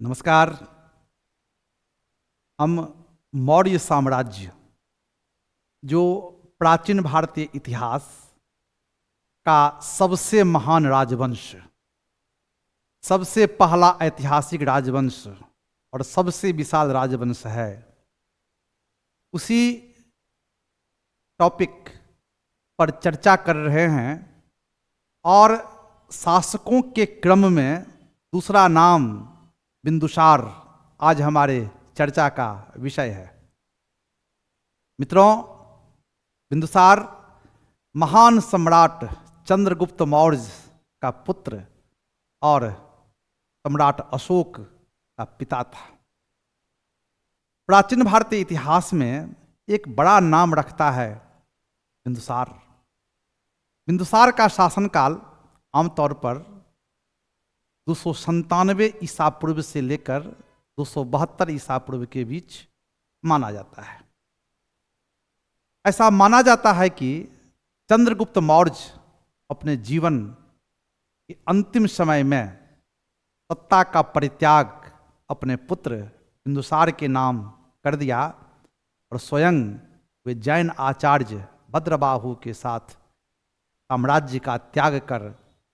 नमस्कार। हम मौर्य साम्राज्य, जो प्राचीन भारतीय इतिहास का सबसे महान राजवंश, सबसे पहला ऐतिहासिक राजवंश और सबसे विशाल राजवंश है, उसी टॉपिक पर चर्चा कर रहे हैं। और शासकों के क्रम में दूसरा नाम बिंदुसार आज हमारे चर्चा का विषय है। मित्रों, बिंदुसार महान सम्राट चंद्रगुप्त मौर्य का पुत्र और सम्राट अशोक का पिता था। प्राचीन भारतीय इतिहास में एक बड़ा नाम रखता है बिंदुसार। बिंदुसार का शासनकाल आमतौर पर 297 ईसा पूर्व से लेकर 272 ईसा पूर्व के बीच माना जाता है। ऐसा माना जाता है कि चंद्रगुप्त मौर्य अपने जीवन के अंतिम समय में सत्ता का परित्याग अपने पुत्र बिंदुसार के नाम कर दिया और स्वयं वे जैन आचार्य भद्रबाहु के साथ साम्राज्य का त्याग कर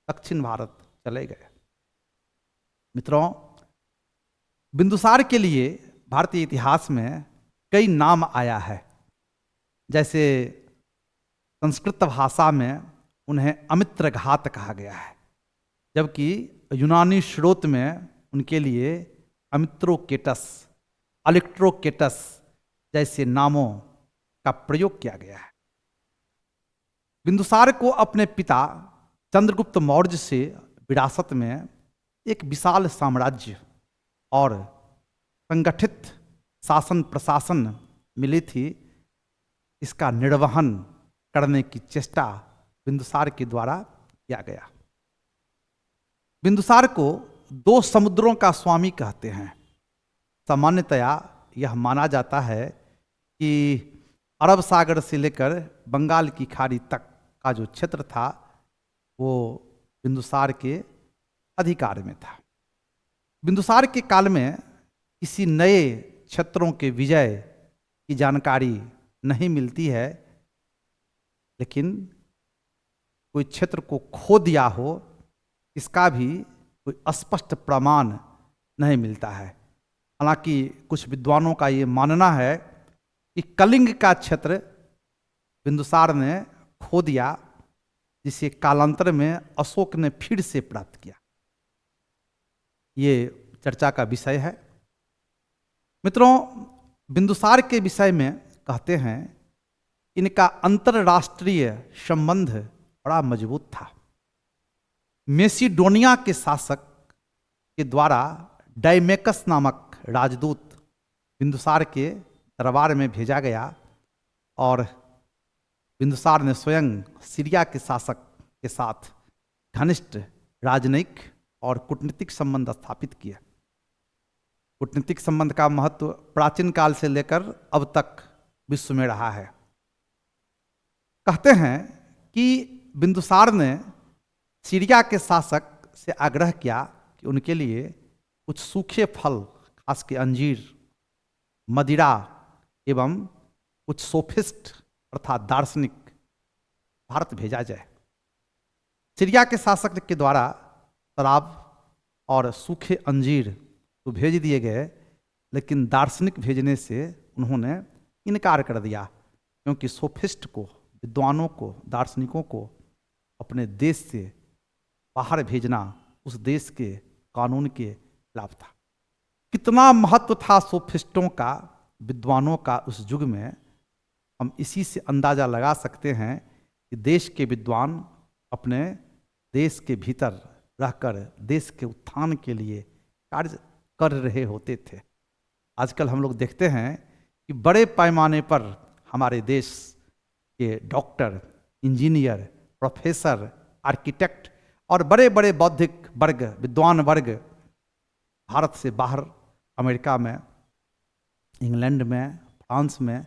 दक्षिण भारत चले गए। मित्रों, बिंदुसार के लिए भारतीय इतिहास में कई नाम आया है। जैसे संस्कृत भाषा में उन्हें अमित्रघात कहा गया है, जबकि यूनानी स्रोत में उनके लिए अमित्रोकेटस, अलिक्ट्रोकेटस जैसे नामों का प्रयोग किया गया है। बिंदुसार को अपने पिता चंद्रगुप्त मौर्य से विरासत में एक विशाल साम्राज्य और संगठित शासन प्रशासन मिली थी। इसका निर्वहन करने की चेष्टा बिंदुसार के द्वारा किया गया। बिंदुसार को 2 समुद्रों का स्वामी कहते हैं। सामान्यतया यह माना जाता है कि अरब सागर से लेकर बंगाल की खाड़ी तक का जो क्षेत्र था वो बिंदुसार के अधिकार में था। बिंदुसार के काल में किसी नए क्षेत्रों के विजय की जानकारी नहीं मिलती है, लेकिन कोई क्षेत्र को खो दिया हो इसका भी कोई स्पष्ट प्रमाण नहीं मिलता है। हालांकि कुछ विद्वानों का ये मानना है कि कलिंग का क्षेत्र बिंदुसार ने खो दिया, जिसे कालांतर में अशोक ने फिर से प्राप्त किया। ये चर्चा का विषय है। मित्रों, बिंदुसार के विषय में कहते हैं इनका अंतरराष्ट्रीय संबंध बड़ा मजबूत था। मेसिडोनिया के शासक के द्वारा डायमेकस नामक राजदूत बिंदुसार के दरबार में भेजा गया और बिंदुसार ने स्वयं सीरिया के शासक के साथ घनिष्ठ राजनयिक और कूटनीतिक संबंध स्थापित किए। कूटनीतिक संबंध का महत्व प्राचीन काल से लेकर अब तक विश्व में रहा है। कहते हैं कि बिंदुसार ने सीरिया के शासक से आग्रह किया कि उनके लिए कुछ सूखे फल, खास के अंजीर, मदिरा एवं कुछ सोफिस्ट अर्थात दार्शनिक भारत भेजा जाए। सीरिया के शासक के द्वारा शराब और सूखे अंजीर तो भेज दिए गए, लेकिन दार्शनिक भेजने से उन्होंने इनकार कर दिया, क्योंकि सोफिस्ट को, विद्वानों को, दार्शनिकों को अपने देश से बाहर भेजना उस देश के कानून के खिलाफ था। कितना महत्व था सोफिस्टों का, विद्वानों का उस युग में, हम इसी से अंदाजा लगा सकते हैं कि देश के विद्वान अपने देश के भीतर रहकर देश के उत्थान के लिए कार्य कर रहे होते थे। आजकल हम लोग देखते हैं कि बड़े पैमाने पर हमारे देश के डॉक्टर, इंजीनियर, प्रोफेसर, आर्किटेक्ट और बड़े बड़े बौद्धिक वर्ग, विद्वान वर्ग भारत से बाहर अमेरिका में, इंग्लैंड में, फ्रांस में,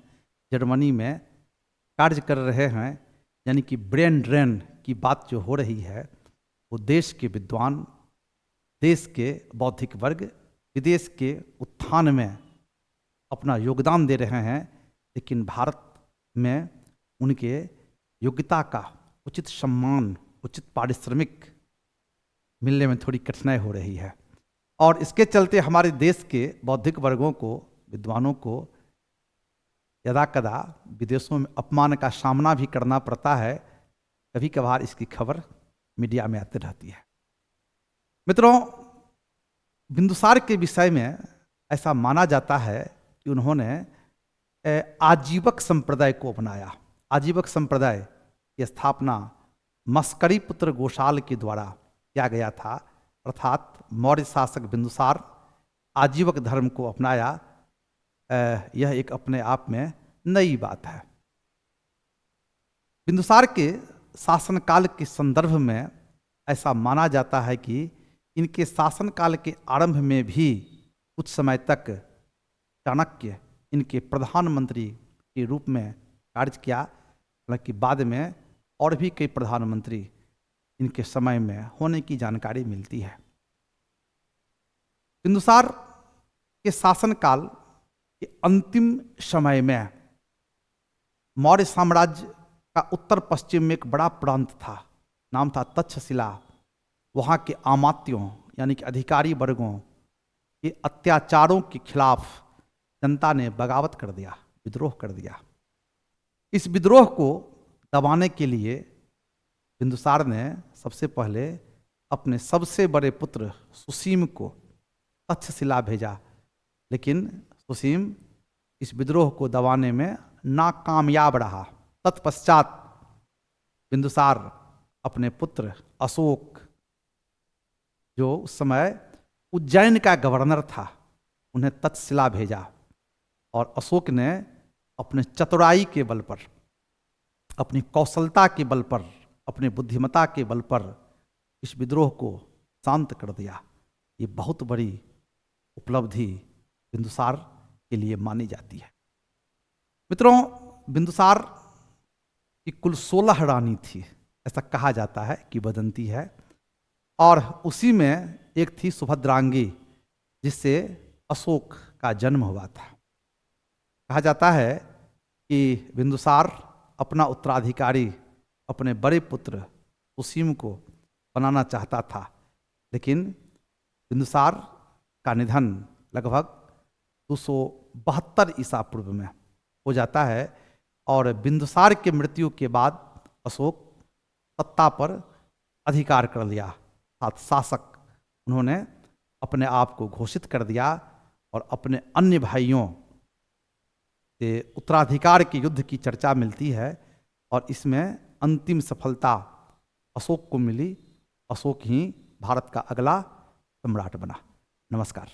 जर्मनी में कार्य कर रहे हैं। यानी कि ब्रेन ड्रेन की बात जो हो रही है वो देश के विद्वान, देश के बौद्धिक वर्ग विदेश के उत्थान में अपना योगदान दे रहे हैं, लेकिन भारत में उनके योग्यता का उचित सम्मान, उचित पारिश्रमिक मिलने में थोड़ी कठिनाई हो रही है। और इसके चलते हमारे देश के बौद्धिक वर्गों को, विद्वानों को यदा कदा विदेशों में अपमान का सामना भी करना पड़ता है। कभी कभार इसकी खबर मीडिया में आती रहती है। मित्रों, बिंदुसार के विषय में ऐसा माना जाता है कि उन्होंने आजीवक संप्रदाय को अपनाया। आजीवक संप्रदाय की स्थापना मस्करी पुत्र गोशाल के द्वारा किया गया था, अर्थात मौर्य शासक बिंदुसार आजीवक धर्म को अपनाया। यह एक अपने आप में नई बात है। बिंदुसार के शासनकाल के संदर्भ में ऐसा माना जाता है कि इनके शासनकाल के आरंभ में भी कुछ समय तक चाणक्य इनके प्रधानमंत्री के रूप में कार्य किया, हालांकि बाद में और भी कई प्रधानमंत्री इनके समय में होने की जानकारी मिलती है। बिंदुसार के शासनकाल के अंतिम समय में मौर्य साम्राज्य का उत्तर पश्चिम में एक बड़ा प्रांत था, नाम था तक्षशिला। वहाँ के अमात्यों यानी कि अधिकारी वर्गों के अत्याचारों के खिलाफ जनता ने बगावत कर दिया, विद्रोह कर दिया। इस विद्रोह को दबाने के लिए बिंदुसार ने सबसे पहले अपने सबसे बड़े पुत्र सुसीम को तक्षशिला भेजा, लेकिन सुसीम इस विद्रोह को दबाने में नाकामयाब रहा। तत्पश्चात बिंदुसार अपने पुत्र अशोक, जो उस समय उज्जैन का गवर्नर था, उन्हें तक्षशिला भेजा। और अशोक ने अपने चतुराई के बल पर, अपनी कौशलता के बल पर, अपने बुद्धिमत्ता के बल पर इस विद्रोह को शांत कर दिया। ये बहुत बड़ी उपलब्धि बिंदुसार के लिए मानी जाती है। मित्रों, बिंदुसार की कुल 16 रानी थी, ऐसा कहा जाता है, किंवदंती है। और उसी में एक थी सुभद्रांगी, जिससे अशोक का जन्म हुआ था। कहा जाता है कि बिंदुसार अपना उत्तराधिकारी अपने बड़े पुत्र सुसीम को बनाना चाहता था, लेकिन बिंदुसार का निधन लगभग 272 ईसा पूर्व में हो जाता है। और बिंदुसार के मृत्यु के बाद अशोक सत्ता पर अधिकार कर लिया, अर्थात शासक उन्होंने अपने आप को घोषित कर दिया और अपने अन्य भाइयों से उत्तराधिकार के युद्ध की चर्चा मिलती है। और इसमें अंतिम सफलता अशोक को मिली। अशोक ही भारत का अगला सम्राट बना। नमस्कार।